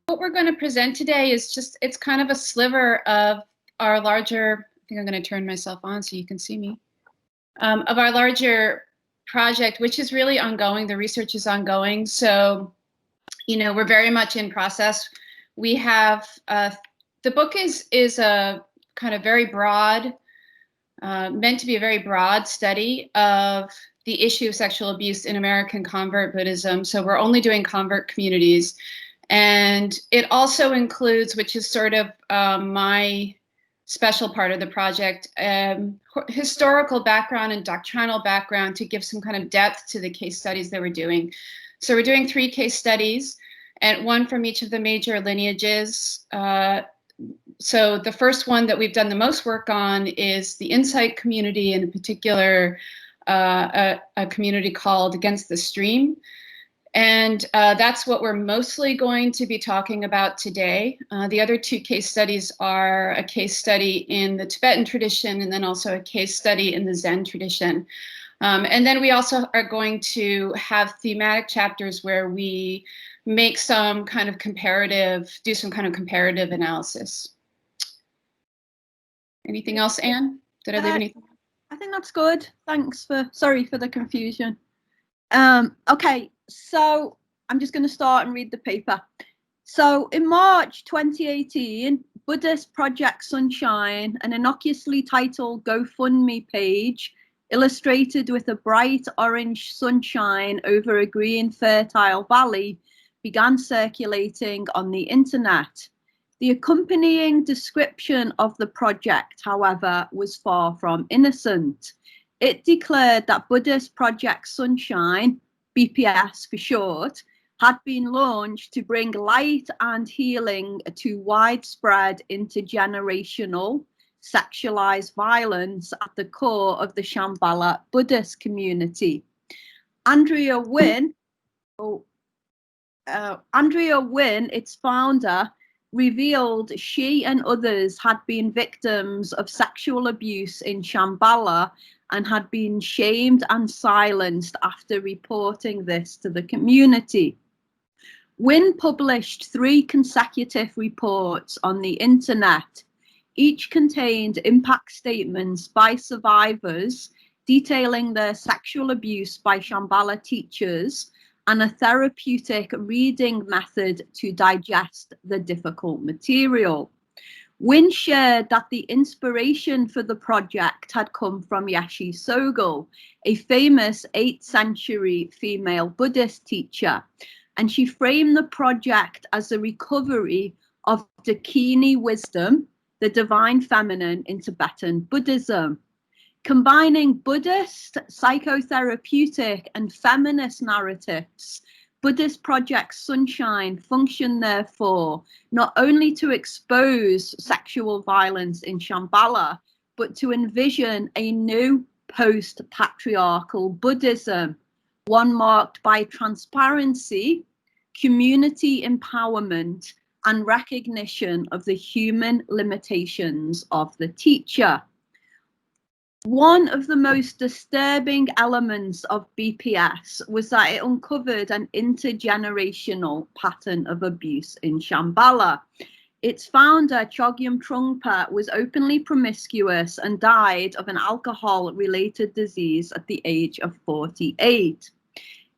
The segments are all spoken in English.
What we're going to present today is it's kind of a sliver of our larger, I think I'm going to turn myself on so you can see me, of our larger project, which is really ongoing. The research is ongoing. So, we're very much in process. We have, the book is a kind of very broad, meant to be a very broad study of the issue of sexual abuse in American convert Buddhism. So we're only doing convert communities. And it also includes, which is sort of my special part of the project, historical background and doctrinal background to give some kind of depth to the case studies that we're doing. So we're doing 3 case studies, and one from each of the major lineages. So the first one that we've done the most work on is the Insight community, in particular, a community called Against the Stream. And that's what we're mostly going to be talking about today. The other 2 case studies are a case study in the Tibetan tradition and then also a case study in the Zen tradition. And then we also are going to have thematic chapters where we make some kind of comparative, do some kind of comparative analysis. Anything else, Anne? Did I leave anything? I think that's good. Thanks sorry for the confusion. Okay, so I'm just going to start and read the paper. So in March 2018, Buddhist Project Sunshine, an innocuously titled GoFundMe page, illustrated with a bright orange sunshine over a green fertile valley, began circulating on the internet. The accompanying description of the project, however, was far from innocent. It declared that Buddhist Project Sunshine, BPS for short, had been launched to bring light and healing to widespread intergenerational sexualized violence at the core of the Shambhala Buddhist community. Andrea Wynne, its founder, revealed she and others had been victims of sexual abuse in Shambhala and had been shamed and silenced after reporting this to the community. Wynne published 3 consecutive reports on the internet. Each contained impact statements by survivors detailing their sexual abuse by Shambhala teachers and a therapeutic reading method to digest the difficult material. Wynne shared that the inspiration for the project had come from Yeshe Tsogyal, a famous 8th century female Buddhist teacher, and she framed the project as a recovery of Dakini wisdom, the divine feminine in Tibetan Buddhism. Combining Buddhist, psychotherapeutic, and feminist narratives, Buddhist Project Sunshine functioned therefore not only to expose sexual violence in Shambhala, but to envision a new post-patriarchal Buddhism, one marked by transparency, community empowerment, and recognition of the human limitations of the teacher. One of the most disturbing elements of BPS was that it uncovered an intergenerational pattern of abuse in Shambhala. Its founder, Chogyam Trungpa, was openly promiscuous and died of an alcohol-related disease at the age of 48.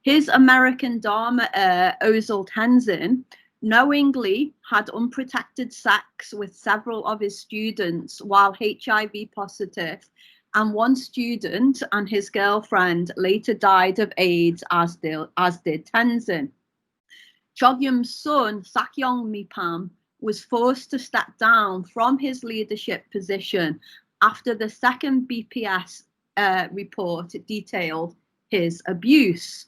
His American Dharma heir, Ozil Tenzin, knowingly had unprotected sex with several of his students while HIV positive, and one student and his girlfriend later died of AIDS, as did Tenzin. Chogyam's son, Sakyong Mipam, was forced to step down from his leadership position after the second BPS report detailed his abuse.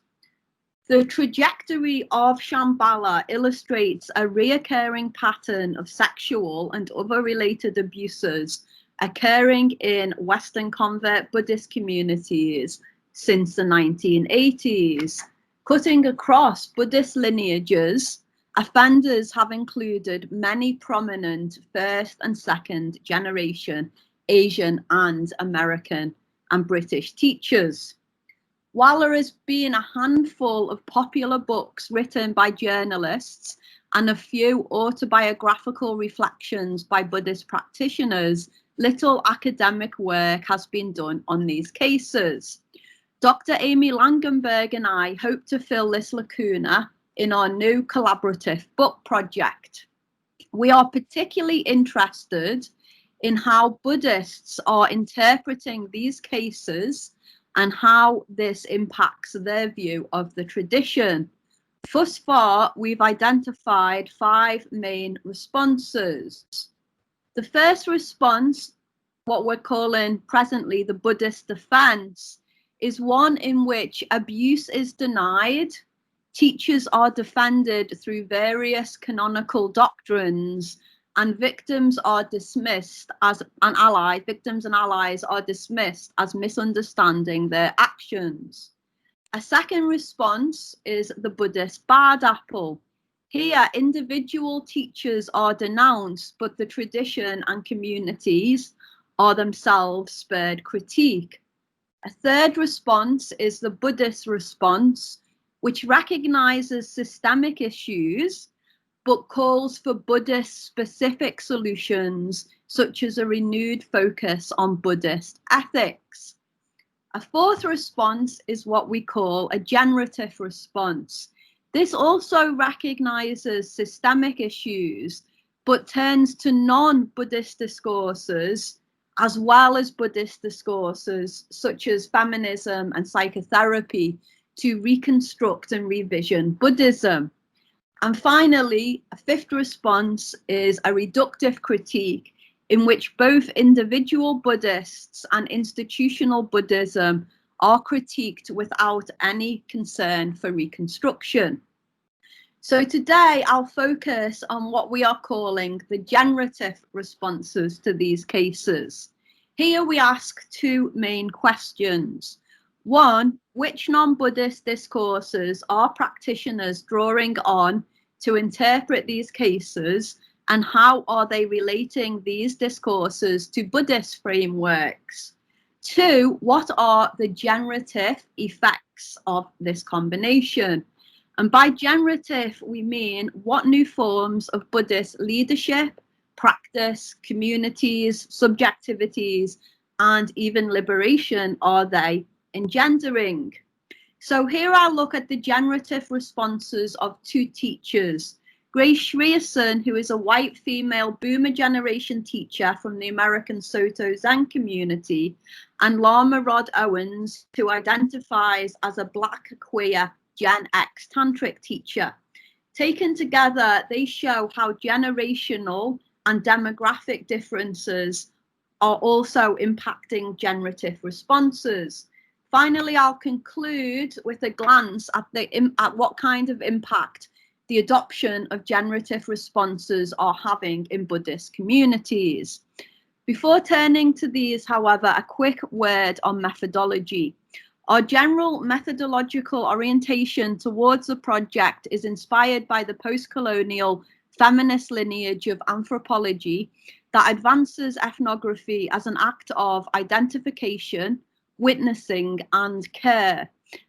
The trajectory of Shambhala illustrates a reoccurring pattern of sexual and other related abuses occurring in Western convert Buddhist communities since the 1980s. Cutting across Buddhist lineages, offenders have included many prominent first and second generation Asian and American and British teachers. While there has been a handful of popular books written by journalists and a few autobiographical reflections by Buddhist practitioners, little academic work has been done on these cases. Dr. Amy Langenberg and I hope to fill this lacuna in our new collaborative book project. We are particularly interested in how Buddhists are interpreting these cases and how this impacts their view of the tradition. Thus far, we've identified 5 main responses. The first response, what we're calling presently the Buddhist defense, is one in which abuse is denied, teachers are defended through various canonical doctrines, and victims are dismissed as victims and allies are dismissed as misunderstanding their actions. A second response is the Buddhist bad apple. Here, individual teachers are denounced, but the tradition and communities are themselves spared critique. A third response is the Buddhist response, which recognizes systemic issues, but calls for Buddhist-specific solutions, such as a renewed focus on Buddhist ethics. A fourth response is what we call a generative response. This also recognizes systemic issues, but turns to non-Buddhist discourses, as well as Buddhist discourses, such as feminism and psychotherapy, to reconstruct and revision Buddhism. And finally, a fifth response is a reductive critique in which both individual Buddhists and institutional Buddhism are critiqued without any concern for reconstruction. So today I'll focus on what we are calling the generative responses to these cases. Here we ask 2 main questions. 1, which non-Buddhist discourses are practitioners drawing on to interpret these cases, and how are they relating these discourses to Buddhist frameworks? 2, what are the generative effects of this combination? And by generative, we mean what new forms of Buddhist leadership, practice, communities, subjectivities, and even liberation are they engendering? So here I'll look at the generative responses of 2 teachers. Grace Schreierson, who is a white female boomer generation teacher from the American Soto Zen community, and Lama Rod Owens, who identifies as a Black queer Gen X tantric teacher. Taken together, they show how generational and demographic differences are also impacting generative responses. Finally, I'll conclude with a glance at what kind of impact the adoption of generative responses are having in Buddhist communities. Before turning to these, however, a quick word on methodology. Our general methodological orientation towards the project is inspired by the post-colonial feminist lineage of anthropology that advances ethnography as an act of identification, witnessing, and care.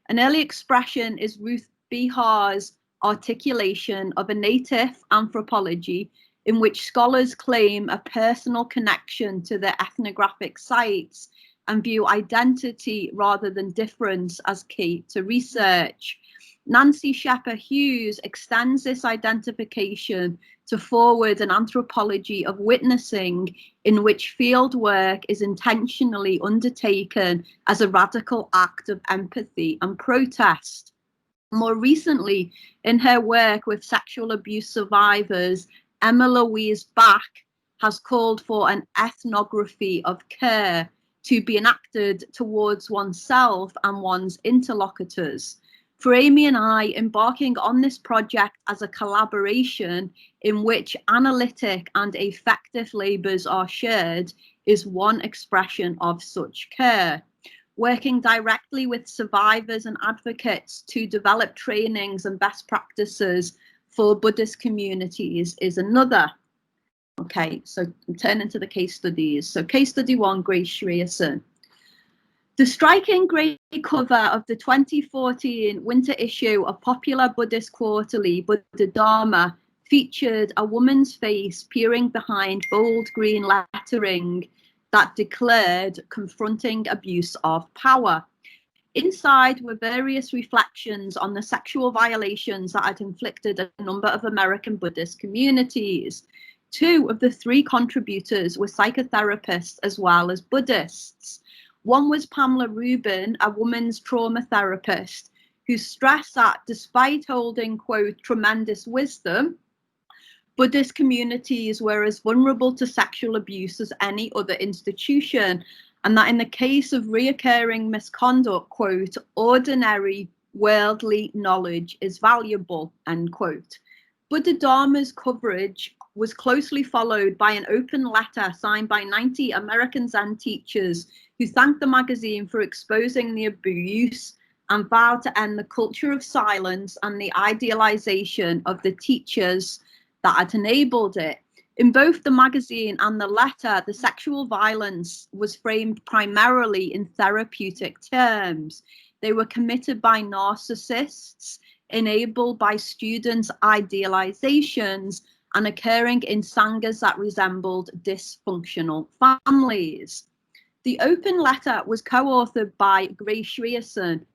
An early expression is Ruth Behar's articulation of a native anthropology in which scholars claim a personal connection to their ethnographic sites and view identity rather than difference as key to research. Nancy Shepherd Hughes extends this identification to forward an anthropology of witnessing in which field work is intentionally undertaken as a radical act of empathy and protest. More recently, in her work with sexual abuse survivors, Emma Louise Bach has called for an ethnography of care to be enacted towards oneself and one's interlocutors. For Amy and I, embarking on this project as a collaboration in which analytic and effective labours are shared is one expression of such care. Working directly with survivors and advocates to develop trainings and best practices for Buddhist communities is another. Okay, so I'm turning to the case studies. So case study 1, Grace Schreierson. The striking Grace cover of the 2014 winter issue of popular Buddhist quarterly Buddhism Dharma featured a woman's face peering behind bold green lettering that declared confronting abuse of power. Inside were various reflections on the sexual violations that had inflicted a number of American Buddhist communities. 2 of the 3 contributors were psychotherapists as well as Buddhists. One was Pamela Rubin, a woman's trauma therapist, who stressed that despite holding, quote, tremendous wisdom, Buddhist communities were as vulnerable to sexual abuse as any other institution, and that in the case of reoccurring misconduct, quote, ordinary worldly knowledge is valuable, end quote. Buddha Dharma's coverage was closely followed by an open letter signed by 90 American Zen teachers who thanked the magazine for exposing the abuse and vowed to end the culture of silence and the idealization of the teachers that had enabled it. In both the magazine and the letter, the sexual violence was framed primarily in therapeutic terms. They were committed by narcissists, enabled by students' idealizations, and occurring in sanghas that resembled dysfunctional families. The open letter was co-authored by Grace Shrieson,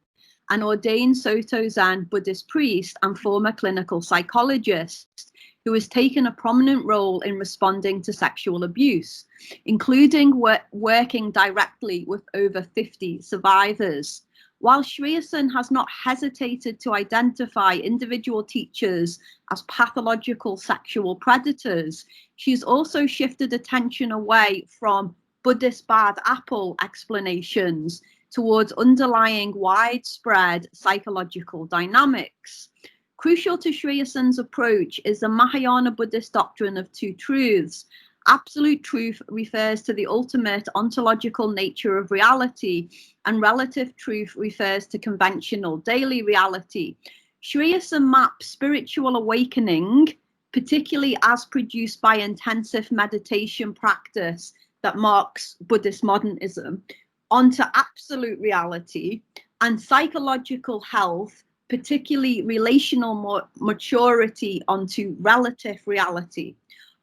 an ordained Soto Zen Buddhist priest and former clinical psychologist, who has taken a prominent role in responding to sexual abuse, including working directly with over 50 survivors. While Shrieson has not hesitated to identify individual teachers as pathological sexual predators, she's also shifted attention away from Buddhist bad apple explanations towards underlying widespread psychological dynamics. Crucial to Shrieson's approach is the Mahayana Buddhist doctrine of 2 truths. Absolute truth refers to the ultimate ontological nature of reality, and relative truth refers to conventional daily reality. Shrieson maps spiritual awakening, particularly as produced by intensive meditation practice that marks Buddhist modernism, onto absolute reality, and psychological health, particularly relational maturity, onto relative reality.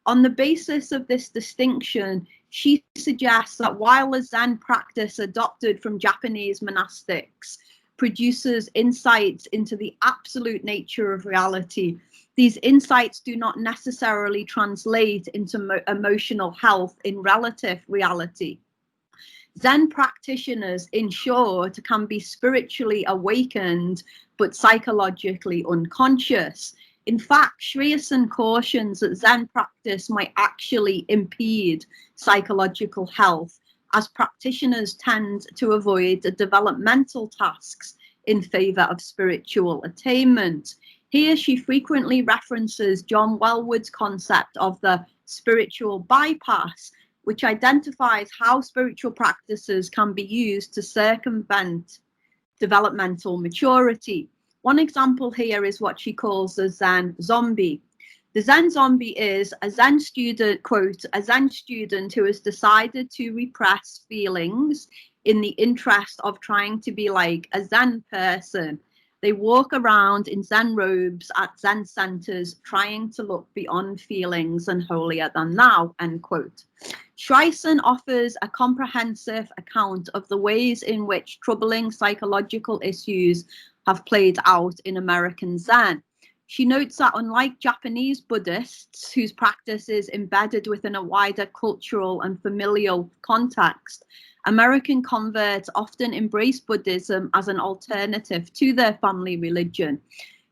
On the basis of this distinction, she suggests that while a Zen practice adopted from Japanese monastics produces insights into the absolute nature of reality, these insights do not necessarily translate into emotional health in relative reality. Zen practitioners, in short, can be spiritually awakened but psychologically unconscious. In fact, Shrieson cautions that Zen practice might actually impede psychological health, as practitioners tend to avoid the developmental tasks in favor of spiritual attainment. Here she frequently references John Welwood's concept of the spiritual bypass, which identifies how spiritual practices can be used to circumvent developmental maturity. One example here is what she calls the Zen zombie. The Zen zombie is a Zen student, quote, a Zen student who has decided to repress feelings in the interest of trying to be like a Zen person. They walk around in Zen robes at Zen centers, trying to look beyond feelings and holier than thou, end quote. Shrieson offers a comprehensive account of the ways in which troubling psychological issues have played out in American Zen. She notes that unlike Japanese Buddhists, whose practice is embedded within a wider cultural and familial context, American converts often embrace Buddhism as an alternative to their family religion.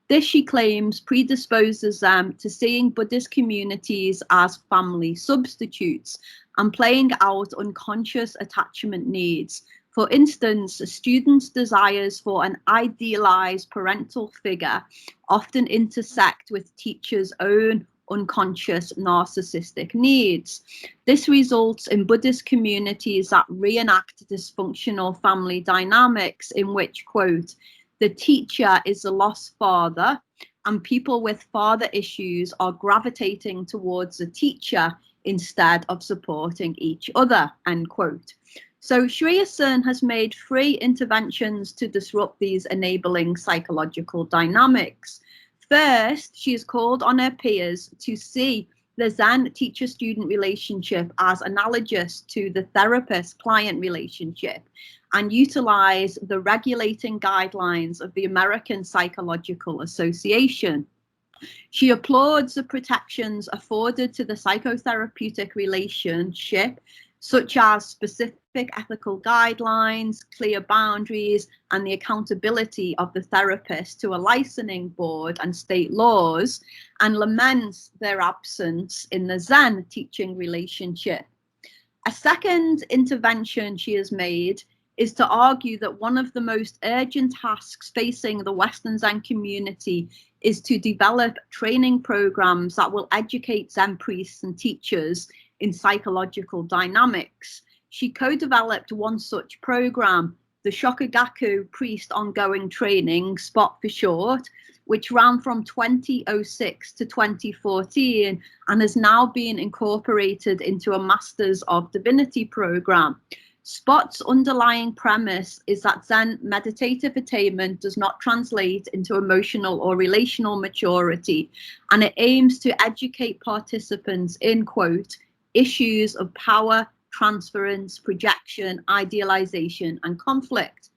This, she claims, predisposes them to seeing Buddhist communities as family substitutes and playing out unconscious attachment needs. For instance, students' desires for an idealized parental figure often intersect with teachers' own unconscious narcissistic needs. This results in Buddhist communities that reenact dysfunctional family dynamics in which, quote, the teacher is the lost father and people with father issues are gravitating towards the teacher instead of supporting each other, end quote. So Shreyas has made 3 interventions to disrupt these enabling psychological dynamics. First, she has called on her peers to see the Zen teacher-student relationship as analogous to the therapist-client relationship and utilize the regulating guidelines of the American Psychological Association. She applauds the protections afforded to the psychotherapeutic relationship, such as specific ethical guidelines, clear boundaries, and the accountability of the therapist to a licensing board and state laws, and laments their absence in the Zen teaching relationship. A second intervention she has made is to argue that one of the most urgent tasks facing the Western Zen community is to develop training programs that will educate Zen priests and teachers in psychological dynamics. She co-developed one such program, the Shokugaku Priest Ongoing Training, SPOT for short, which ran from 2006 to 2014 and has now been incorporated into a Masters of Divinity program. SPOT's underlying premise is that Zen meditative attainment does not translate into emotional or relational maturity, and it aims to educate participants in, quote, issues of power, transference, projection, idealization, and conflict.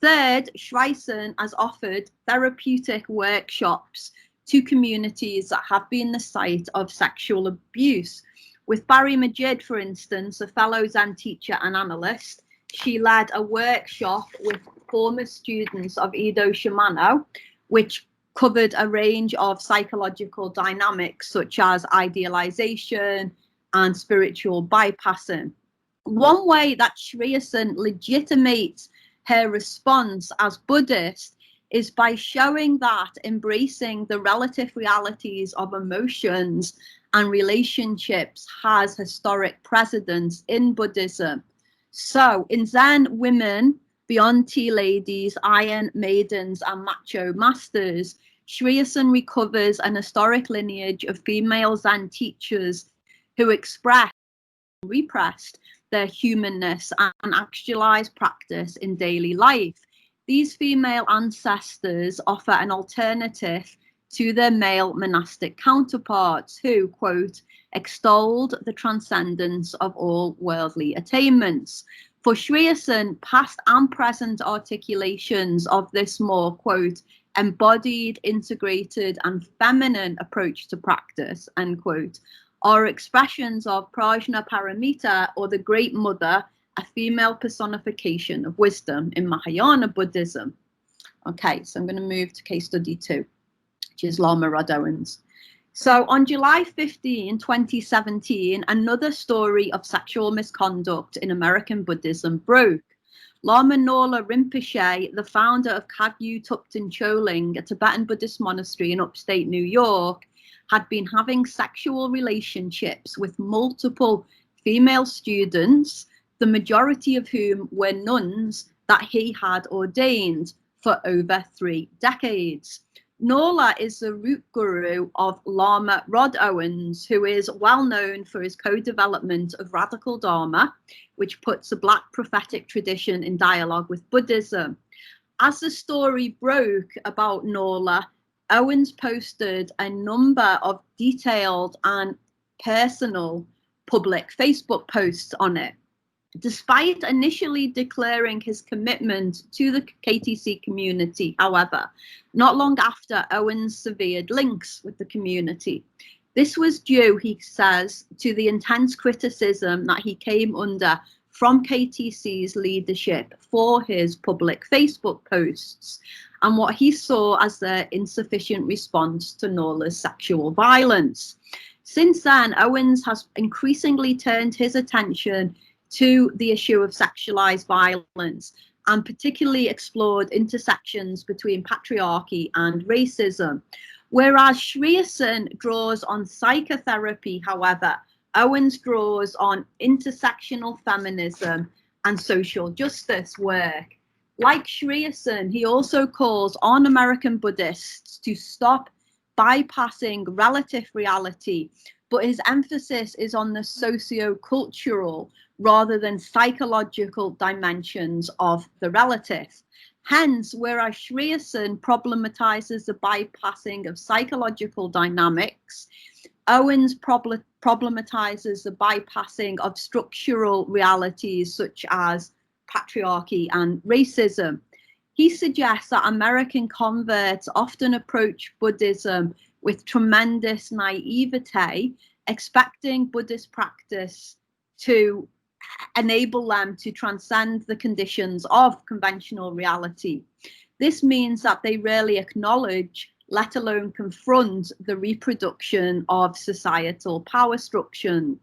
Third, Shreyas has offered therapeutic workshops to communities that have been the site of sexual abuse. With Barry Majid, for instance, a fellow Zen teacher and analyst, she led a workshop with former students of Edo Shimano, which covered a range of psychological dynamics such as idealization and spiritual bypassing. One way that Shreyas legitimates her response as Buddhist is by showing that embracing the relative realities of emotions and relationships has historic precedence in Buddhism. So in Zen, women, beyond tea ladies, iron maidens, and macho masters, Shreyas recovers an historic lineage of female Zen teachers who expressed and repressed their humanness and actualized practice in daily life. These female ancestors offer an alternative to their male monastic counterparts who, quote, extolled the transcendence of all worldly attainments. For Shreyas, past and present articulations of this more, quote, embodied, integrated, and feminine approach to practice, end quote, are expressions of Prajna Paramita, or the Great Mother, a female personification of wisdom in Mahayana Buddhism. Okay, so I'm going to move to case study 2, which is Lama Rod Owens. So on July 15, 2017, another story of sexual misconduct in American Buddhism broke. Lama Norla Rinpoche, the founder of Kagyu Thupten Choling, a Tibetan Buddhist monastery in upstate New York, had been having sexual relationships with multiple female students, the majority of whom were nuns that he had ordained for over 3 decades. Norla is the root guru of Lama Rod Owens, who is well known for his co-development of radical Dharma, which puts the Black prophetic tradition in dialogue with Buddhism. As the story broke about Norla, Owens posted a number of detailed and personal public Facebook posts on it. Despite initially declaring his commitment to the KTC community, however, not long after, Owens severed links with the community. This was due, he says, to the intense criticism that he came under from KTC's leadership for his public Facebook posts and what he saw as their insufficient response to Norla's sexual violence. Since then, Owens has increasingly turned his attention to the issue of sexualized violence and particularly explored intersections between patriarchy and racism. Whereas Shreyas draws on psychotherapy, however, Owens draws on intersectional feminism and social justice work. Like Shreyas, he also calls on American Buddhists to stop bypassing relative reality but his emphasis is on the socio-cultural rather than psychological dimensions of the relative. Hence, whereas Schreerson problematizes the bypassing of psychological dynamics, Owens problematizes the bypassing of structural realities such as patriarchy and racism. He suggests that American converts often approach Buddhism with tremendous naivete, expecting Buddhist practice to enable them to transcend the conditions of conventional reality. This means that they rarely acknowledge, let alone confront, the reproduction of societal power structures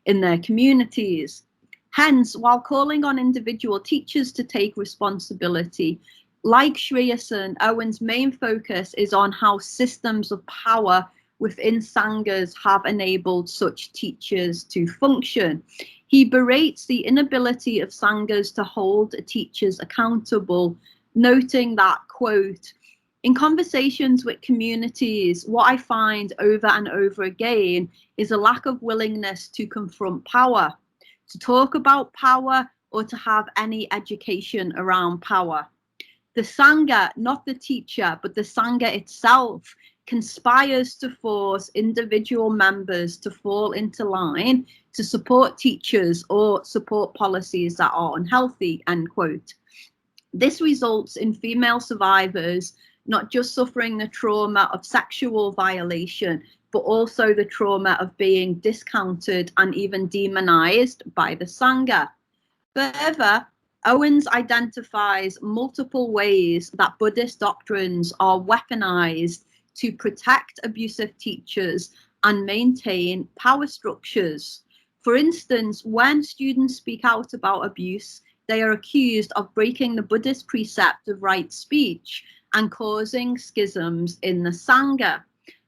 in their communities. Hence, while calling on individual teachers to take responsibility, like Schreerson, Owens' main focus is on how systems of power within sanghas have enabled such teachers to function. He berates the inability of sanghas to hold teachers accountable, noting that, quote, "In conversations with communities, what I find over and over again is a lack of willingness to confront power, to talk about power, or to have any education around power. The sangha, not the teacher, but the sangha itself, conspires to force individual members to fall into line to support teachers or support policies that are unhealthy," end quote. This results in female survivors not just suffering the trauma of sexual violation, but also the trauma of being discounted and even demonized by the sangha. Further, Owens identifies multiple ways that Buddhist doctrines are weaponized to protect abusive teachers and maintain power structures. For instance, when students speak out about abuse, they are accused of breaking the Buddhist precept of right speech and causing schisms in the sangha.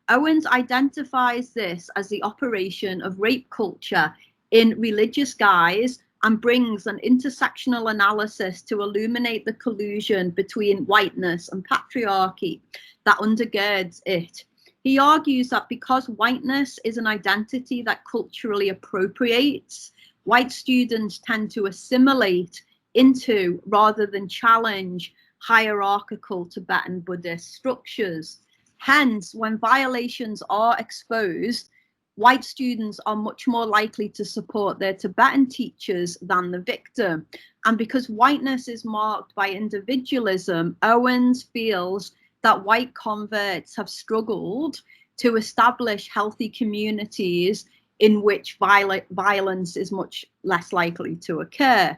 Owens identifies this as the operation of rape culture in religious guise and brings an intersectional analysis to illuminate the collusion between whiteness and patriarchy that undergirds it. He argues that because whiteness is an identity that culturally appropriates, white students tend to assimilate into rather than challenge hierarchical Tibetan Buddhist structures. Hence, when violations are exposed, white students are much more likely to support their Tibetan teachers than the victim. And because whiteness is marked by individualism, Owens feels that white converts have struggled to establish healthy communities in which violence is much less likely to occur.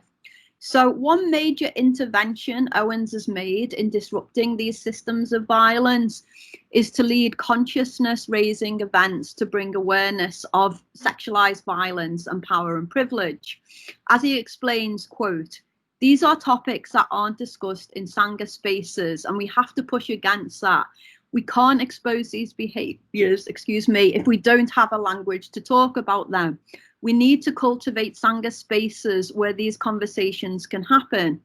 So one major intervention Owens has made in disrupting these systems of violence is to lead consciousness raising events to bring awareness of sexualized violence and power and privilege. As he explains, quote, "These are topics that aren't discussed in Sangha spaces, and we have to push against that. We can't expose these behaviors, if we don't have a language to talk about them. We need to cultivate Sangha spaces where these conversations can happen."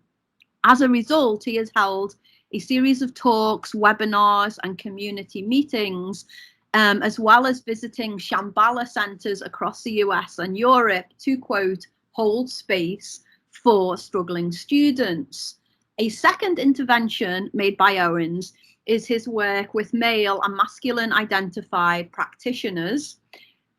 As a result, he has held a series of talks, webinars, and community meetings, as well as visiting Shambhala centers across the US and Europe to, quote, "hold space for struggling students." A second intervention made by Owens is his work with male and masculine identified practitioners,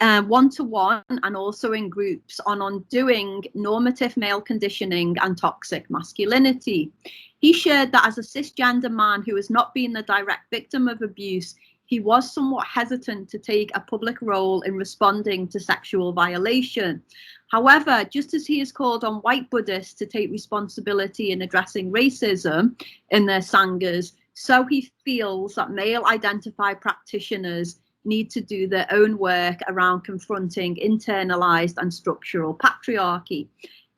one-to-one and also in groups, on undoing normative male conditioning and toxic masculinity. He shared that as a cisgender man who has not been the direct victim of abuse, he was somewhat hesitant to take a public role in responding to sexual violation. However, just as he has called on white Buddhists to take responsibility in addressing racism in their sanghas, so he feels that male identified practitioners need to do their own work around confronting internalized and structural patriarchy.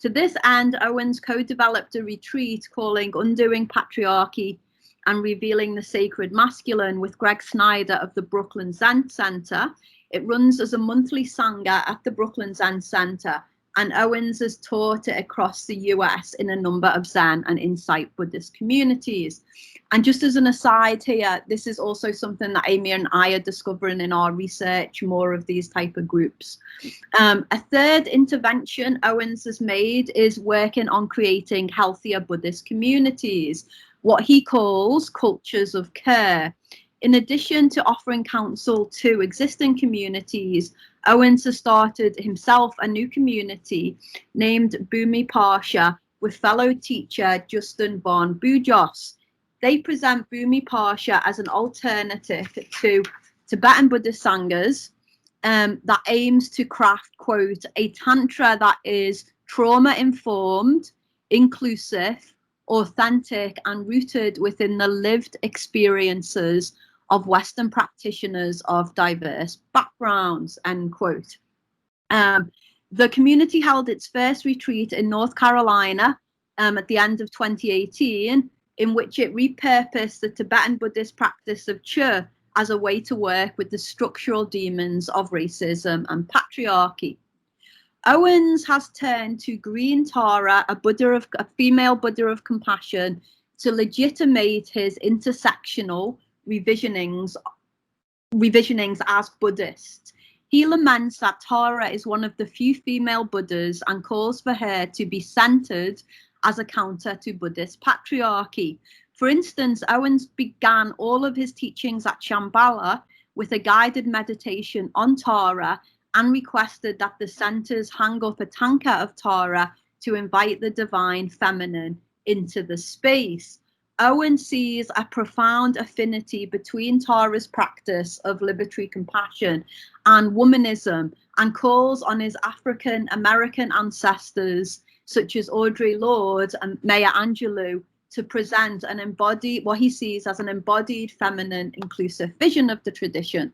To this end, Owens co-developed a retreat calling Undoing Patriarchy and Revealing the Sacred Masculine with Greg Snyder of the Brooklyn Zen Center. It runs as a monthly sangha at the Brooklyn Zen Center, and Owens has taught it across the US in a number of Zen and Insight Buddhist communities. And just as an aside here, this is also something that Amy and I are discovering in our research, more of these type of groups. A third intervention Owens has made is working on creating healthier Buddhist communities, what he calls cultures of care. In addition to offering counsel to existing communities, Owens has started himself a new community named Bhumi Pasha with fellow teacher Justin Von Bujos. They present Bhumi Pasha as an alternative to Tibetan Buddhist Sanghas that aims to craft, quote, a tantra that is trauma-informed, inclusive, authentic, and rooted within the lived experiences of Western practitioners of diverse backgrounds, end quote. The community held its first retreat in North Carolina at the end of 2018, in which it repurposed the Tibetan Buddhist practice of Chö as a way to work with the structural demons of racism and patriarchy. Owens has turned to Green Tara, a female Buddha of compassion, to legitimate his intersectional revisionings as Buddhist. He laments that Tara is one of the few female Buddhas and calls for her to be centered as a counter to Buddhist patriarchy. For instance, Owens began all of his teachings at Shambhala with a guided meditation on Tara and requested that the centers hang up a tanka of Tara to invite the divine feminine into the space. Owen sees a profound affinity between Tara's practice of liberatory compassion and womanism, and calls on his African American ancestors, such as Audre Lorde and Maya Angelou, to present what he sees as an embodied feminine inclusive vision of the tradition.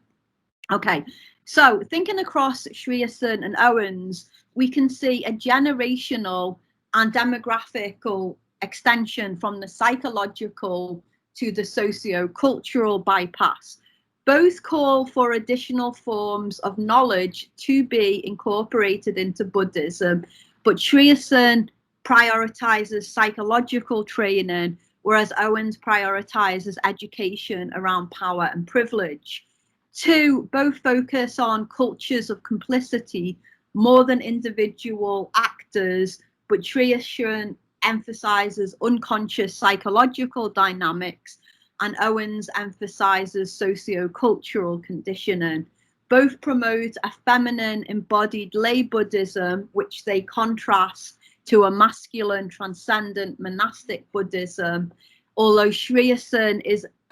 Okay, so thinking across Sriyasen and Owens, we can see a generational and demographical extension from the psychological to the socio-cultural bypass. Both call for additional forms of knowledge to be incorporated into Buddhism, but Sriyasen prioritizes psychological training, whereas Owens prioritizes education around power and privilege. Two, both focus on cultures of complicity more than individual actors, but Sriyasen emphasizes unconscious psychological dynamics, and Owens emphasizes socio-cultural conditioning. Both promote a feminine embodied lay Buddhism, which they contrast to a masculine transcendent monastic Buddhism, although Sriyasen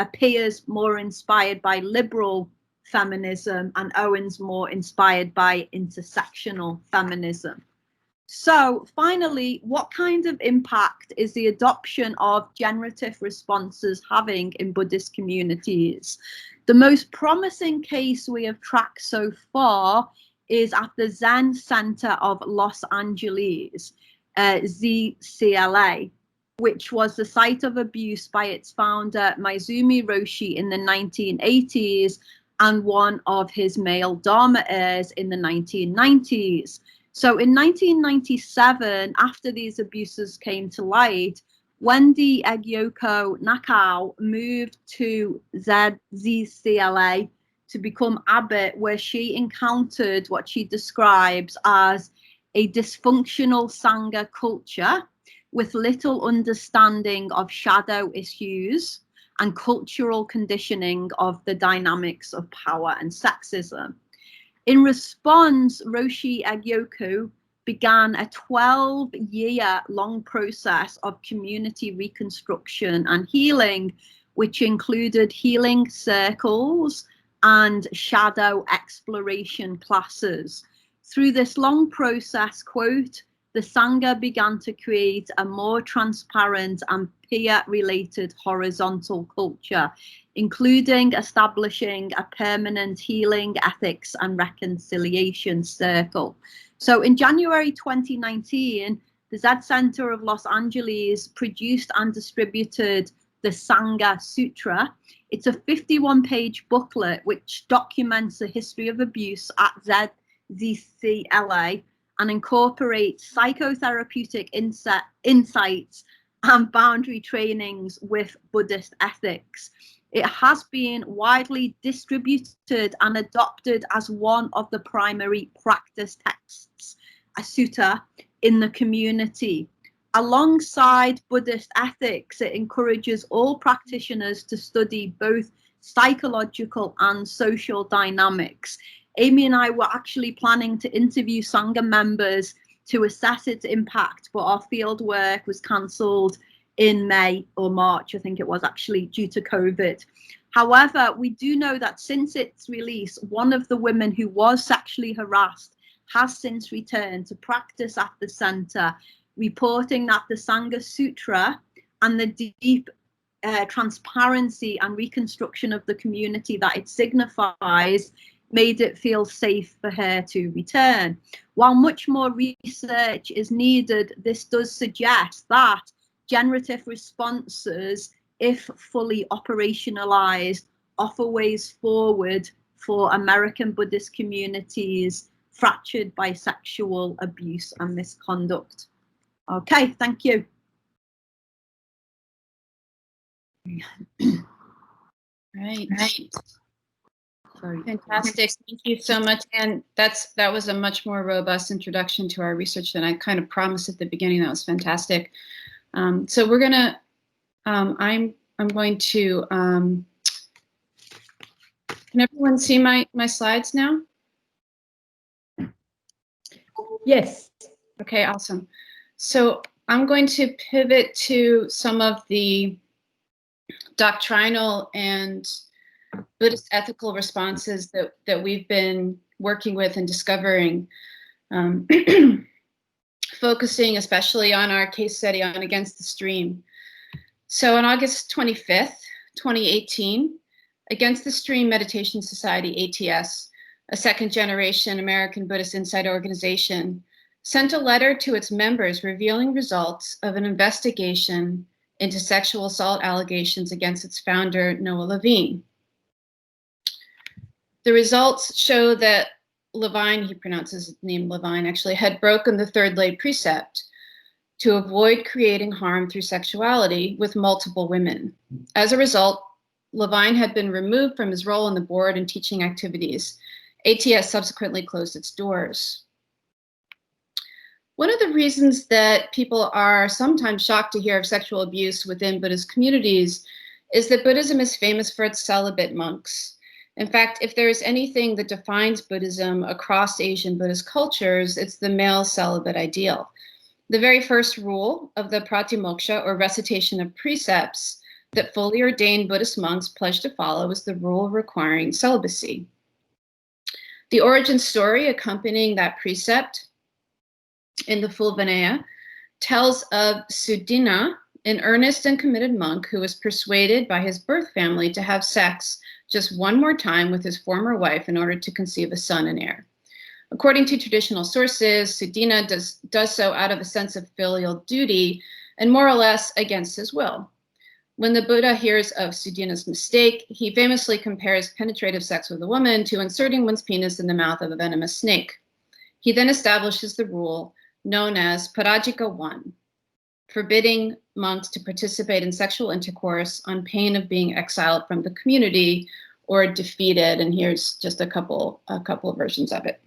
appears more inspired by liberal feminism and Owens more inspired by intersectional feminism. So finally, what kind of impact is the adoption of generative responses having in Buddhist communities? The most promising case we have tracked so far is at the Zen Center of Los Angeles, ZCLA, which was the site of abuse by its founder Maizumi Roshi in the 1980s and one of his male Dharma heirs in the 1990s. So in 1997, after these abuses came to light, Wendy Egyoko Nakao moved to ZCLA to become abbot, where she encountered what she describes as a dysfunctional Sangha culture with little understanding of shadow issues and cultural conditioning of the dynamics of power and sexism. In response, Roshi Egyoko began a 12-year-long process of community reconstruction and healing, which included healing circles and shadow exploration classes. Through this long process, quote, the Sangha began to create a more transparent and peer-related horizontal culture, including establishing a permanent healing, ethics, and reconciliation circle. So in January 2019, the Zen Center of Los Angeles produced and distributed the Sangha Sutra. It's a 51-page booklet which documents the history of abuse at ZCLA and incorporates psychotherapeutic insights and boundary trainings with Buddhist ethics. It has been widely distributed and adopted as one of the primary practice texts, a sutta, in the community. Alongside Buddhist ethics, it encourages all practitioners to study both psychological and social dynamics. Amy and I were actually planning to interview Sangha members to assess its impact, but our field work was cancelled in May or March, I think it was, actually, due to COVID. However, we do know that since its release, one of the women who was sexually harassed has since returned to practice at the centre, reporting that the Sangha Sutra and the deep transparency and reconstruction of the community that it signifies made it feel safe for her to return. While much more research is needed, this does suggest that generative responses, if fully operationalized, offer ways forward for American Buddhist communities fractured by sexual abuse and misconduct. Okay, thank you. Right. Sorry. Fantastic. Thank you so much. And that was a much more robust introduction to our research than I kind of promised at the beginning. That was fantastic. So we're gonna, I'm going to, can everyone see my slides now? Yes. Okay, awesome. So I'm going to pivot to some of the doctrinal and Buddhist ethical responses that we've been working with and discovering, focusing especially on our case study on Against the Stream. So on August 25th, 2018, Against the Stream Meditation Society, ATS, a second generation American Buddhist Insight organization, sent a letter to its members revealing results of an investigation into sexual assault allegations against its founder, Noah Levine. The results show that Levine, he pronounces his name Levine actually, had broken the third lay precept to avoid creating harm through sexuality with multiple women. As a result, Levine had been removed from his role in the board and teaching activities. ATS subsequently closed its doors. One of the reasons that people are sometimes shocked to hear of sexual abuse within Buddhist communities is that Buddhism is famous for its celibate monks. In fact, if there is anything that defines Buddhism across Asian Buddhist cultures, it's the male celibate ideal. The very first rule of the Pratimoksha, or recitation of precepts, that fully ordained Buddhist monks pledge to follow is the rule requiring celibacy. The origin story accompanying that precept in the full Vinaya tells of Sudina, an earnest and committed monk who was persuaded by his birth family to have sex just one more time with his former wife in order to conceive a son and heir. According to traditional sources, Sudina does so out of a sense of filial duty and more or less against his will. When the Buddha hears of Sudina's mistake, he famously compares penetrative sex with a woman to inserting one's penis in the mouth of a venomous snake. He then establishes the rule known as Parajika 1, forbidding monks to participate in sexual intercourse on pain of being exiled from the community or defeated. And here's just a couple of versions of it.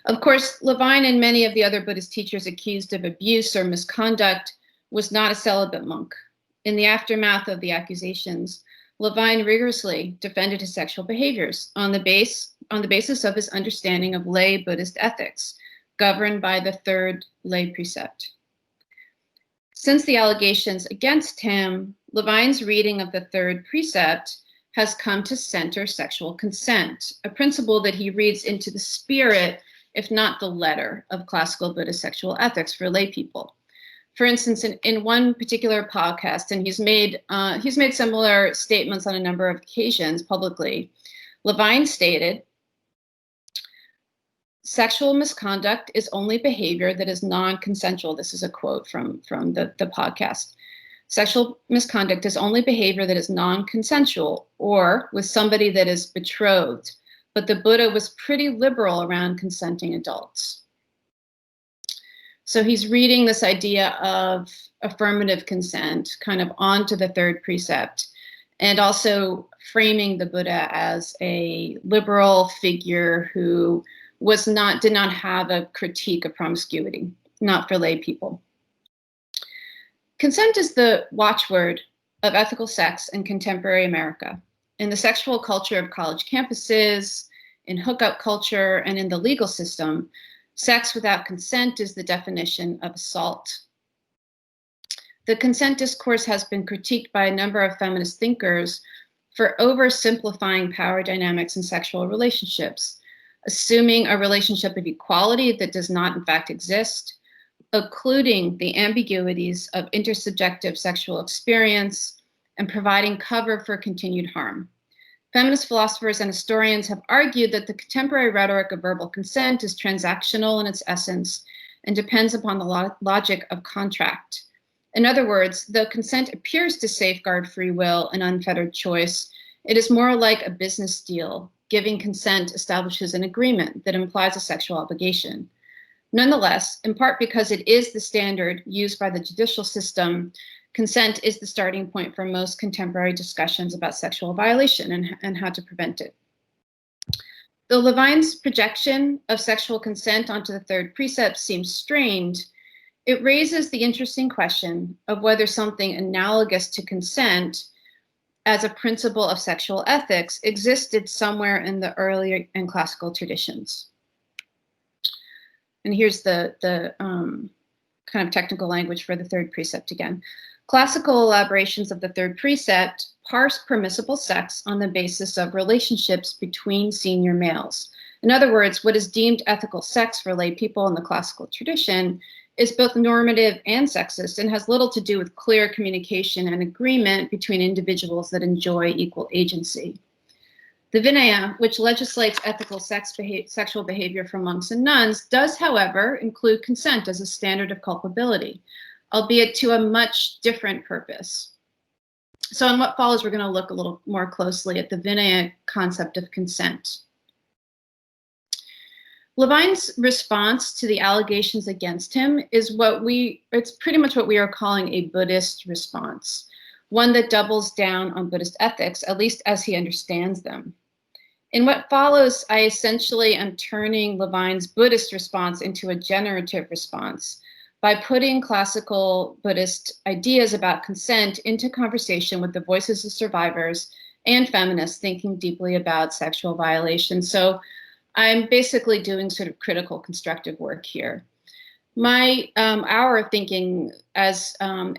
Of course, Levine and many of the other Buddhist teachers accused of abuse or misconduct was not a celibate monk. In the aftermath of the accusations, Levine rigorously defended his sexual behaviors on the basis of his understanding of lay Buddhist ethics, governed by the third lay precept. Since the allegations against him, Levine's reading of the third precept has come to center sexual consent, a principle that he reads into the spirit, if not the letter, of classical Buddhist sexual ethics for lay people. For instance, in one particular podcast, and he's made similar statements on a number of occasions publicly, Levine stated, "Sexual misconduct is only behavior that is non-consensual." This is a quote from the podcast. "Sexual misconduct is only behavior that is non-consensual or with somebody that is betrothed, but the Buddha was pretty liberal around consenting adults." So he's reading this idea of affirmative consent kind of onto the third precept, and also framing the Buddha as a liberal figure who did not have a critique of promiscuity, not for lay people. Consent is the watchword of ethical sex in contemporary America. In the sexual culture of college campuses, in hookup culture, and in the legal system, sex without consent is the definition of assault. The consent discourse has been critiqued by a number of feminist thinkers for oversimplifying power dynamics in sexual relationships, assuming a relationship of equality that does not in fact exist, occluding the ambiguities of intersubjective sexual experience, and providing cover for continued harm. Feminist philosophers and historians have argued that the contemporary rhetoric of verbal consent is transactional in its essence and depends upon the logic of contract. In other words, though consent appears to safeguard free will and unfettered choice, it is more like a business deal. Giving consent establishes an agreement that implies a sexual obligation. Nonetheless, in part because it is the standard used by the judicial system, consent is the starting point for most contemporary discussions about sexual violation and how to prevent it. Though Levine's projection of sexual consent onto the third precept seems strained, it raises the interesting question of whether something analogous to consent as a principle of sexual ethics existed somewhere in the earlier and classical traditions. And here's the kind of technical language for the third precept again. Classical elaborations of the third precept parse permissible sex on the basis of relationships between senior males. In other words, what is deemed ethical sex for lay people in the classical tradition is both normative and sexist and has little to do with clear communication and agreement between individuals that enjoy equal agency. The Vinaya, which legislates ethical sexual behavior for monks and nuns, does, however, include consent as a standard of culpability, albeit to a much different purpose. So in what follows, we're going to look a little more closely at the Vinaya concept of consent. Levine's response to the allegations against him is it's pretty much what we are calling a Buddhist response, one that doubles down on Buddhist ethics, at least as he understands them. In what follows, I essentially am turning Levine's Buddhist response into a generative response by putting classical Buddhist ideas about consent into conversation with the voices of survivors and feminists thinking deeply about sexual violation. So I'm basically doing sort of critical constructive work here. Our thinking and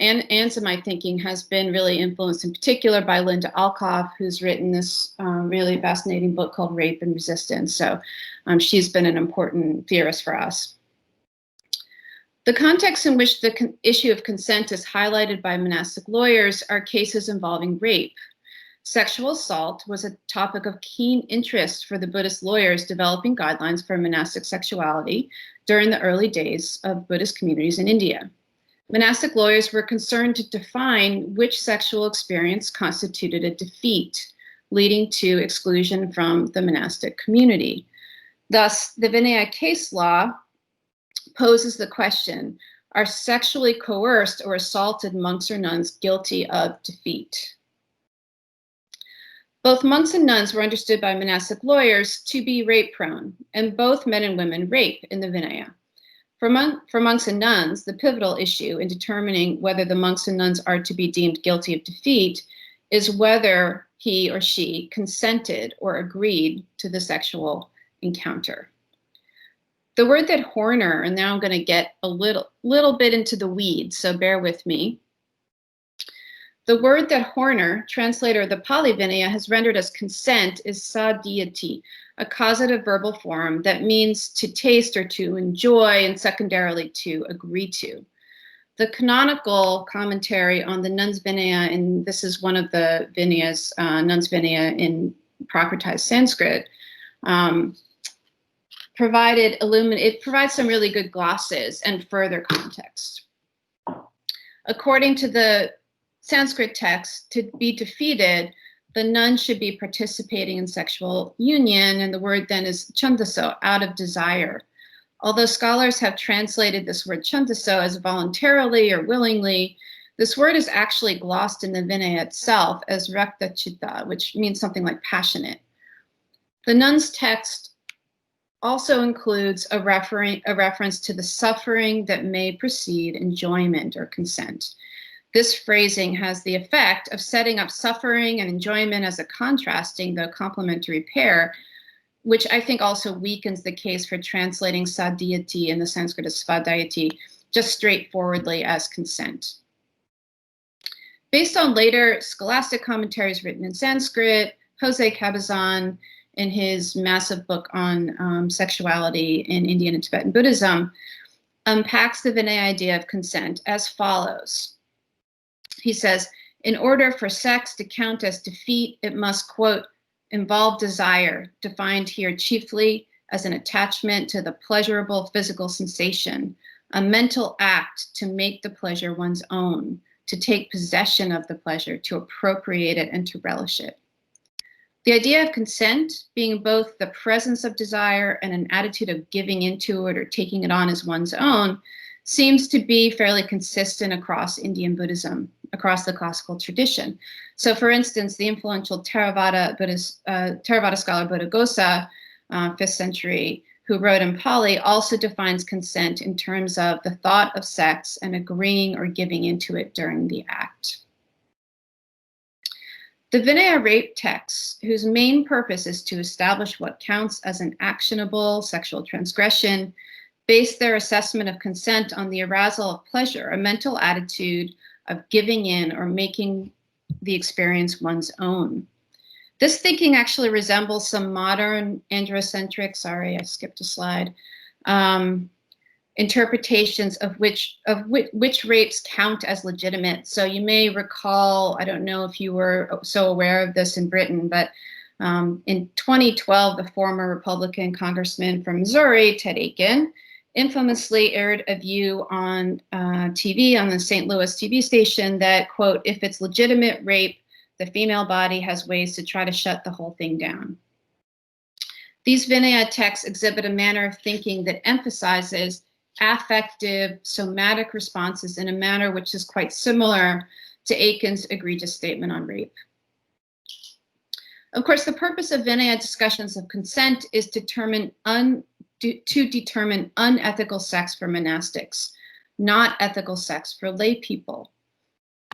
my thinking has been really influenced in particular by Linda Alcoff, who's written this really fascinating book called Rape and Resistance. So she's been an important theorist for us. The context in which the issue of consent is highlighted by monastic lawyers are cases involving rape. Sexual assault was a topic of keen interest for the Buddhist lawyers developing guidelines for monastic sexuality during the early days of Buddhist communities in India. Monastic lawyers were concerned to define which sexual experience constituted a defeat, leading to exclusion from the monastic community. Thus, the Vinaya case law poses the question, are sexually coerced or assaulted monks or nuns guilty of defeat? Both monks and nuns were understood by monastic lawyers to be rape-prone, and both men and women rape in the Vinaya. For monks and nuns, the pivotal issue in determining whether the monks and nuns are to be deemed guilty of defeat is whether he or she consented or agreed to the sexual encounter. The word that Horner, and now I'm going to get a little bit into the weeds, so bear with me. The word that Horner, translator of the Pali Vinaya, has rendered as consent is sadhyati, a causative verbal form that means to taste or to enjoy and secondarily to agree to. The canonical commentary on the Nuns Vinaya, and this is one of the Vinayas, Nuns Vinaya in Prakritized Sanskrit, it provides some really good glosses and further context. According to the Sanskrit text, to be defeated, the nun should be participating in sexual union, and the word then is chandaso, out of desire. Although scholars have translated this word chantaso as voluntarily or willingly, this word is actually glossed in the Vinaya itself as rakta chitta, which means something like passionate. The nun's text also includes a reference to the suffering that may precede enjoyment or consent. This phrasing has the effect of setting up suffering and enjoyment as a contrasting, though complementary pair, which I think also weakens the case for translating sadhyati in the Sanskrit as svadhyati just straightforwardly as consent. Based on later scholastic commentaries written in Sanskrit, Jose Cabezon, in his massive book on sexuality in Indian and Tibetan Buddhism, unpacks the Vinaya idea of consent as follows. He says, in order for sex to count as defeat, it must, quote, involve desire, defined here chiefly as an attachment to the pleasurable physical sensation, a mental act to make the pleasure one's own, to take possession of the pleasure, to appropriate it and to relish it. The idea of consent being both the presence of desire and an attitude of giving into it or taking it on as one's own seems to be fairly consistent across Indian Buddhism, across the classical tradition. So for instance, the influential Theravada scholar Buddhaghosa, 5th century, who wrote in Pali, also defines consent in terms of the thought of sex and agreeing or giving into it during the act. The Vinaya rape texts, whose main purpose is to establish what counts as an actionable sexual transgression, base their assessment of consent on the arousal of pleasure, a mental attitude of giving in or making the experience one's own. This thinking actually resembles some modern androcentric, sorry, I skipped a slide, interpretations of which rapes count as legitimate. So you may recall, I don't know if you were so aware of this in Britain, but in 2012, the former Republican congressman from Missouri, Ted Aiken, infamously aired a view on TV, on the St. Louis TV station that, quote, if it's legitimate rape, the female body has ways to try to shut the whole thing down. These Vinaya texts exhibit a manner of thinking that emphasizes affective, somatic responses in a manner which is quite similar to Aiken's egregious statement on rape. Of course, the purpose of Vinaya discussions of consent is to determine unethical sex for monastics, not ethical sex for lay people.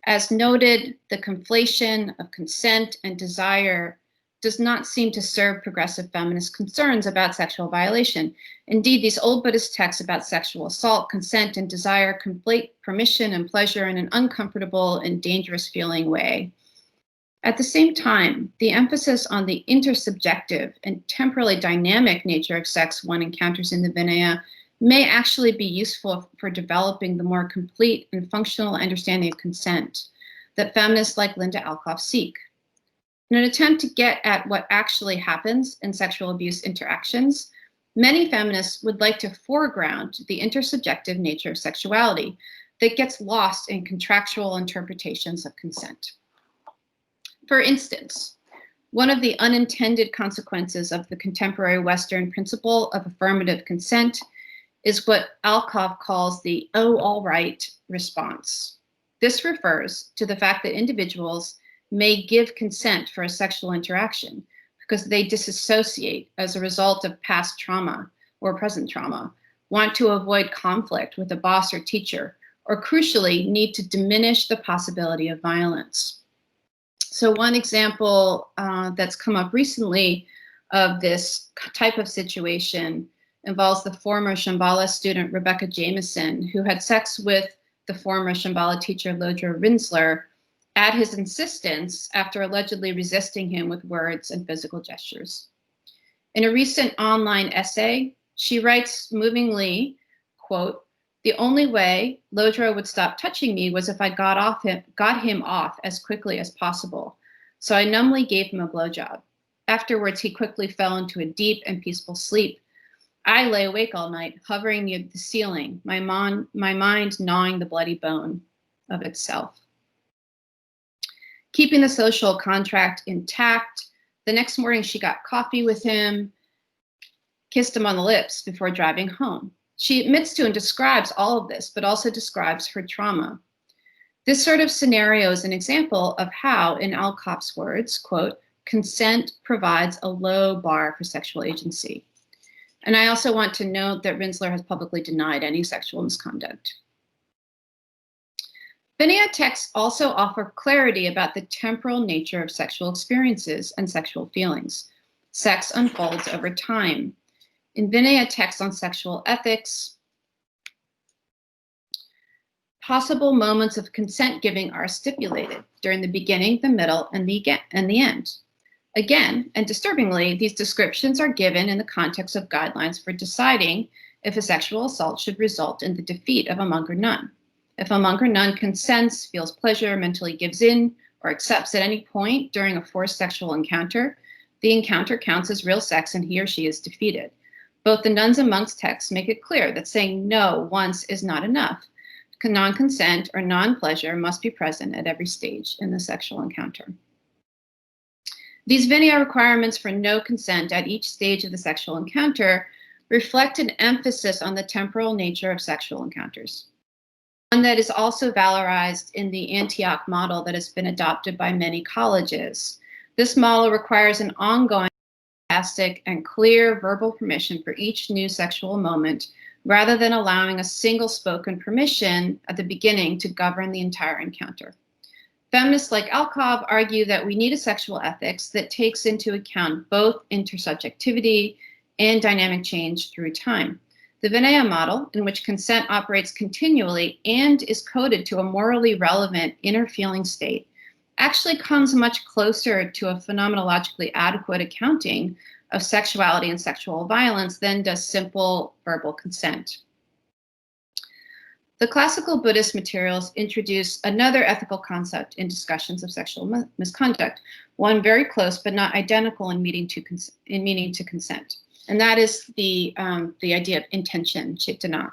As noted, the conflation of consent and desire does not seem to serve progressive feminist concerns about sexual violation. Indeed, these old Buddhist texts about sexual assault, consent, and desire conflate permission and pleasure in an uncomfortable and dangerous feeling way. At the same time, the emphasis on the intersubjective and temporally dynamic nature of sex one encounters in the Vinaya may actually be useful for developing the more complete and functional understanding of consent that feminists like Linda Alcoff seek. In an attempt to get at what actually happens in sexual abuse interactions, many feminists would like to foreground the intersubjective nature of sexuality that gets lost in contractual interpretations of consent. For instance, one of the unintended consequences of the contemporary Western principle of affirmative consent is what Alcoff calls the "oh, all right" response. This refers to the fact that individuals may give consent for a sexual interaction because they disassociate as a result of past trauma or present trauma, want to avoid conflict with a boss or teacher, or crucially, need to diminish the possibility of violence. So one example that's come up recently of this type of situation involves the former Shambhala student Rebecca Jameson, who had sex with the former Shambhala teacher Lodra Rinsler at his insistence after allegedly resisting him with words and physical gestures. In a recent online essay, she writes movingly, quote, "The only way Lodra would stop touching me was if I got him off as quickly as possible. So I numbly gave him a blowjob. Afterwards, he quickly fell into a deep and peaceful sleep. I lay awake all night, hovering near the ceiling, my mind gnawing the bloody bone of itself." Keeping the social contract intact, the next morning she got coffee with him, kissed him on the lips before driving home. She admits to and describes all of this, but also describes her trauma. This sort of scenario is an example of how, in Alcott's words, quote, consent provides a low bar for sexual agency. And I also want to note that Rinzler has publicly denied any sexual misconduct. Vinaya texts also offer clarity about the temporal nature of sexual experiences and sexual feelings. Sex unfolds over time. In Vinaya texts on sexual ethics, possible moments of consent giving are stipulated during the beginning, the middle, and the end. Again, and disturbingly, these descriptions are given in the context of guidelines for deciding if a sexual assault should result in the defeat of a monk or nun. If a monk or nun consents, feels pleasure, mentally gives in, or accepts at any point during a forced sexual encounter, the encounter counts as real sex and he or she is defeated. Both the nuns and monks' texts make it clear that saying no once is not enough. Non-consent or non-pleasure must be present at every stage in the sexual encounter. These Vinaya requirements for no consent at each stage of the sexual encounter reflect an emphasis on the temporal nature of sexual encounters, one that is also valorized in the Antioch model that has been adopted by many colleges. This model requires an ongoing, enthusiastic, and clear verbal permission for each new sexual moment, rather than allowing a single spoken permission at the beginning to govern the entire encounter. Feminists like Alkov argue that we need a sexual ethics that takes into account both intersubjectivity and dynamic change through time. The Vinaya model, in which consent operates continually and is coded to a morally relevant inner feeling state, actually comes much closer to a phenomenologically adequate accounting of sexuality and sexual violence than does simple verbal consent. The classical Buddhist materials introduce another ethical concept in discussions of sexual misconduct, one very close but not identical in meaning to consent, and that is the idea of intention, cetana.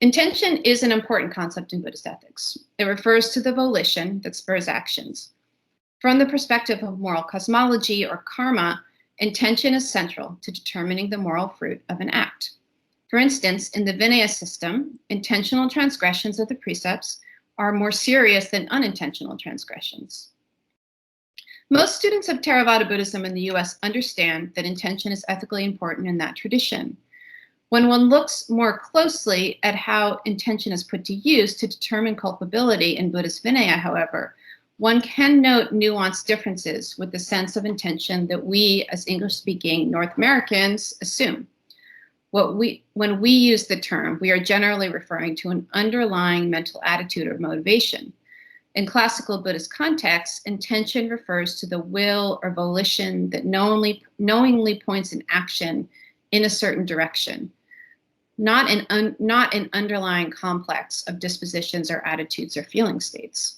Intention is an important concept in Buddhist ethics. It refers to the volition that spurs actions. From the perspective of moral cosmology or karma, intention is central to determining the moral fruit of an act. For instance, in the Vinaya system, intentional transgressions of the precepts are more serious than unintentional transgressions. Most students of Theravada Buddhism in the US understand that intention is ethically important in that tradition. When one looks more closely at how intention is put to use to determine culpability in Buddhist Vinaya, however, one can note nuanced differences with the sense of intention that we, as English-speaking North Americans, assume. When we use the term, we are generally referring to an underlying mental attitude or motivation. In classical Buddhist contexts, intention refers to the will or volition that knowingly points an action in a certain direction, not an underlying complex of dispositions or attitudes or feeling states.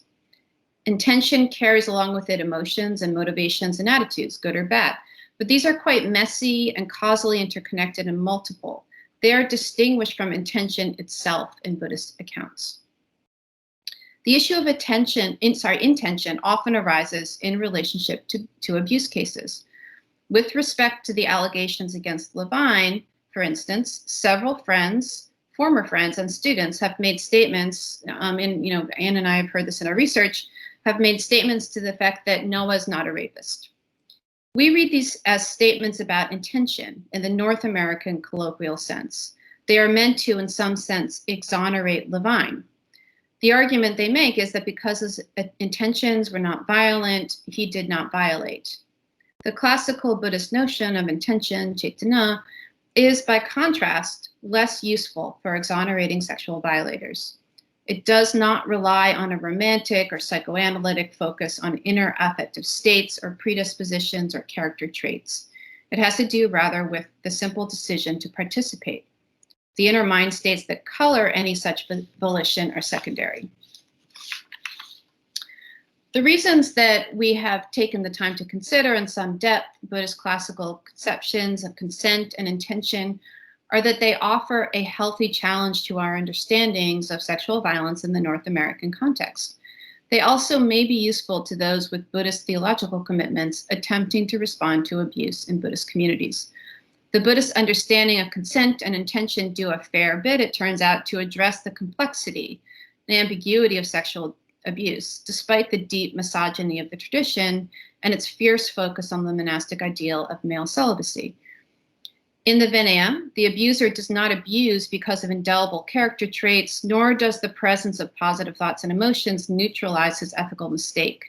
Intention carries along with it emotions and motivations and attitudes, good or bad. But these are quite messy and causally interconnected and multiple. They are distinguished from intention itself in Buddhist accounts. The issue of intention often arises in relationship to abuse cases. With respect to the allegations against Levine, for instance, several friends, former friends and students have made statements, Anne and I have heard this in our research, have made statements to the effect that Noah's not a rapist. We read these as statements about intention in the North American colloquial sense. They are meant to, in some sense, exonerate Levine. The argument they make is that because his intentions were not violent, he did not violate. The classical Buddhist notion of intention, cetana, is, by contrast, less useful for exonerating sexual violators. It does not rely on a romantic or psychoanalytic focus on inner affective states or predispositions or character traits. It has to do rather with the simple decision to participate. The inner mind states that color any such volition are secondary. The reasons that we have taken the time to consider in some depth Buddhist classical conceptions of consent and intention are that they offer a healthy challenge to our understandings of sexual violence in the North American context. They also may be useful to those with Buddhist theological commitments attempting to respond to abuse in Buddhist communities. The Buddhist understanding of consent and intention do a fair bit, it turns out, to address the complexity and ambiguity of sexual abuse, despite the deep misogyny of the tradition and its fierce focus on the monastic ideal of male celibacy. In the Vinaya, the abuser does not abuse because of indelible character traits, nor does the presence of positive thoughts and emotions neutralize his ethical mistake.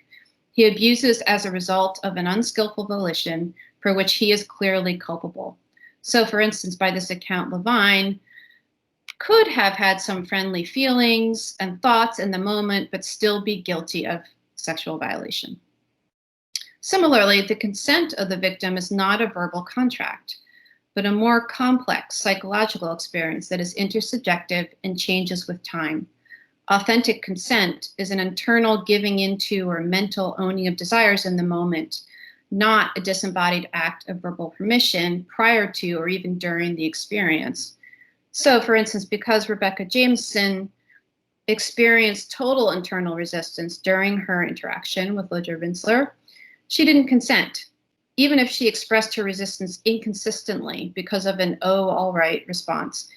He abuses as a result of an unskillful volition for which he is clearly culpable. So, for instance, by this account, Levine could have had some friendly feelings and thoughts in the moment, but still be guilty of sexual violation. Similarly, the consent of the victim is not a verbal contract, but a more complex psychological experience that is intersubjective and changes with time. Authentic consent is an internal giving into or mental owning of desires in the moment, not a disembodied act of verbal permission prior to or even during the experience. So, for instance, because Rebecca Jameson experienced total internal resistance during her interaction with Ludger Winsler, she didn't consent, even if she expressed her resistance inconsistently because of an "oh, all right" response,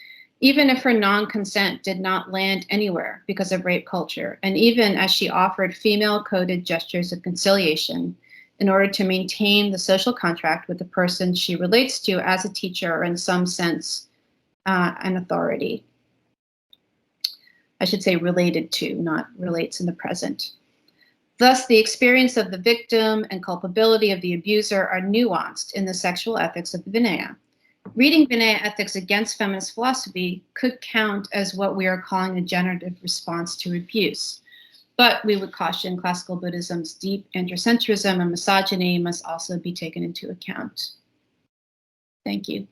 even if her non-consent did not land anywhere because of rape culture, and even as she offered female-coded gestures of conciliation in order to maintain the social contract with the person she relates to as a teacher or in some sense an authority. I should say related to, not relates in the present. Thus, the experience of the victim and culpability of the abuser are nuanced in the sexual ethics of the Vinaya. Reading Vinaya ethics against feminist philosophy could count as what we are calling a generative response to abuse. But we would caution classical Buddhism's deep androcentrism and misogyny must also be taken into account. Thank you.